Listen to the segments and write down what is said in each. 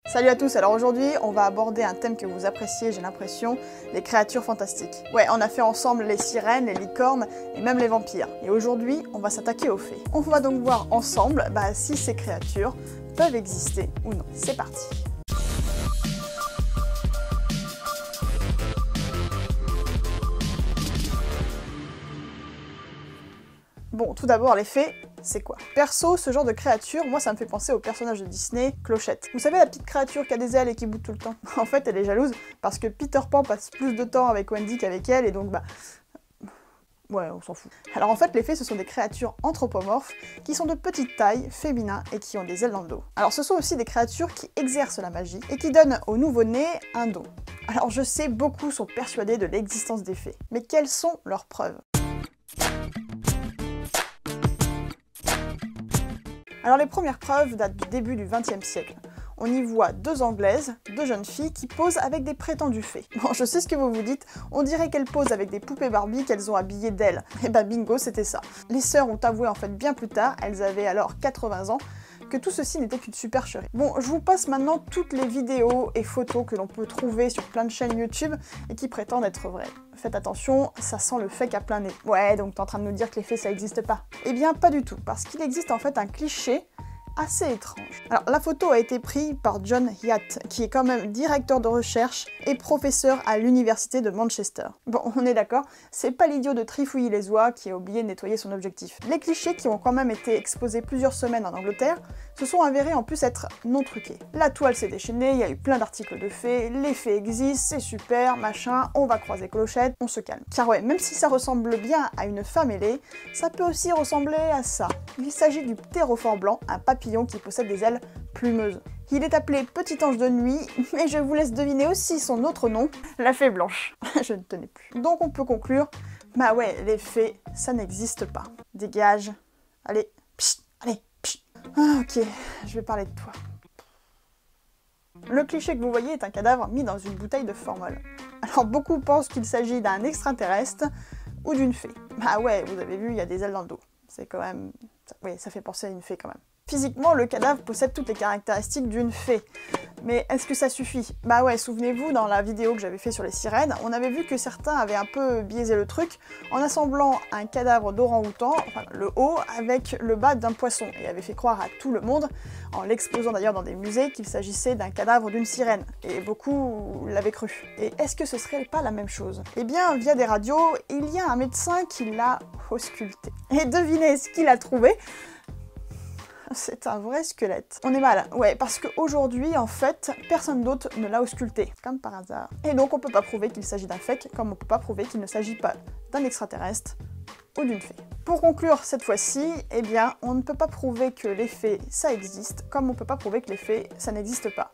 Salut à tous, alors aujourd'hui on va aborder un thème que vous appréciez, j'ai l'impression, les créatures fantastiques. Ouais, on a fait ensemble les sirènes, les licornes et même les vampires. Et aujourd'hui on va s'attaquer aux fées. On va donc voir ensemble si ces créatures peuvent exister ou non. C'est parti. Bon, tout d'abord, les fées, c'est quoi? Perso, ce genre de créature, moi ça me fait penser au personnage de Disney, Clochette. Vous savez la petite créature qui a des ailes et qui bouge tout le temps? En fait, elle est jalouse parce que Peter Pan passe plus de temps avec Wendy qu'avec elle et donc ouais, on s'en fout. Alors en fait, les fées, ce sont des créatures anthropomorphes qui sont de petite taille, féminins et qui ont des ailes dans le dos. Alors ce sont aussi des créatures qui exercent la magie et qui donnent au nouveau-né un don. Alors je sais, beaucoup sont persuadés de l'existence des fées, mais quelles sont leurs preuves? Alors les premières preuves datent du début du XXe siècle. On y voit deux Anglaises, deux jeunes filles qui posent avec des prétendues fées. Bon, je sais ce que vous vous dites, on dirait qu'elles posent avec des poupées Barbie qu'elles ont habillées d'elles. Et bingo, c'était ça. Les sœurs ont avoué en fait bien plus tard, elles avaient alors 80 ans, que tout ceci n'était qu'une supercherie. Bon, je vous passe maintenant toutes les vidéos et photos que l'on peut trouver sur plein de chaînes YouTube et qui prétendent être vraies. Faites attention, ça sent le fake à plein nez. Ouais, donc t'es en train de nous dire que les fées ça n'existe pas. Eh bien pas du tout, parce qu'il existe en fait un cliché assez étrange. Alors la photo a été prise par John Yatt, qui est quand même directeur de recherche et professeur à l'université de Manchester. Bon, on est d'accord, c'est pas l'idiot de Trifouille les oies qui a oublié de nettoyer son objectif. Les clichés qui ont quand même été exposés plusieurs semaines en Angleterre se sont avérés en plus être non truqués. La toile s'est déchaînée, il y a eu plein d'articles de fées, les fées existent, c'est super, machin, on va croiser Clochette, on se calme. Car ouais, même si ça ressemble bien à une femme ailée, ça peut aussi ressembler à ça. Il s'agit du ptérophore blanc, un papillon qui possède des ailes plumeuses. Il est appelé petit ange de nuit, mais je vous laisse deviner aussi son autre nom, la fée blanche. Je ne tenais plus. Donc on peut conclure, bah ouais, les fées, ça n'existe pas. Dégage. Allez, pchit, allez, pchit. Ah, ok, je vais parler de toi. Le cliché que vous voyez est un cadavre mis dans une bouteille de formol. Alors beaucoup pensent qu'il s'agit d'un extraterrestre ou d'une fée. Bah ouais, vous avez vu, il y a des ailes dans le dos. C'est quand même... Oui, ça fait penser à une fée quand même. Physiquement, le cadavre possède toutes les caractéristiques d'une fée. Mais est-ce que ça suffit? Bah ouais, souvenez-vous, dans la vidéo que j'avais fait sur les sirènes, on avait vu que certains avaient un peu biaisé le truc en assemblant un cadavre d'orang-outan, enfin le haut, avec le bas d'un poisson, et avaient fait croire à tout le monde, en l'exposant d'ailleurs dans des musées, qu'il s'agissait d'un cadavre d'une sirène. Et beaucoup l'avaient cru. Et est-ce que ce serait pas la même chose? Eh bien, via des radios, il y a un médecin qui l'a ausculté. Et devinez ce qu'il a trouvé? C'est un vrai squelette. On est mal. Ouais, parce qu'aujourd'hui, en fait, personne d'autre ne l'a ausculté, comme par hasard. Et donc on peut pas prouver qu'il s'agit d'un fake, comme on peut pas prouver qu'il ne s'agit pas d'un extraterrestre ou d'une fée. Pour conclure cette fois-ci, eh bien, on ne peut pas prouver que les fées, ça existe, comme on peut pas prouver que les fées, ça n'existe pas.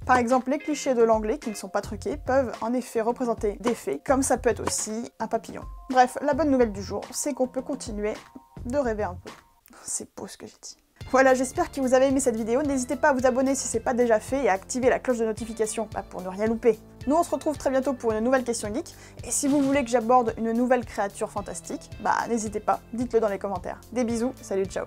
Par exemple, les clichés de l'anglais, qui ne sont pas truqués, peuvent en effet représenter des fées, comme ça peut être aussi un papillon. Bref, la bonne nouvelle du jour, c'est qu'on peut continuer de rêver un peu. C'est beau ce que j'ai dit. Voilà, j'espère que vous avez aimé cette vidéo. N'hésitez pas à vous abonner si c'est pas déjà fait et à activer la cloche de notification pour ne rien louper. Nous, on se retrouve très bientôt pour une nouvelle question geek. Et si vous voulez que j'aborde une nouvelle créature fantastique, n'hésitez pas, dites-le dans les commentaires. Des bisous, salut, ciao.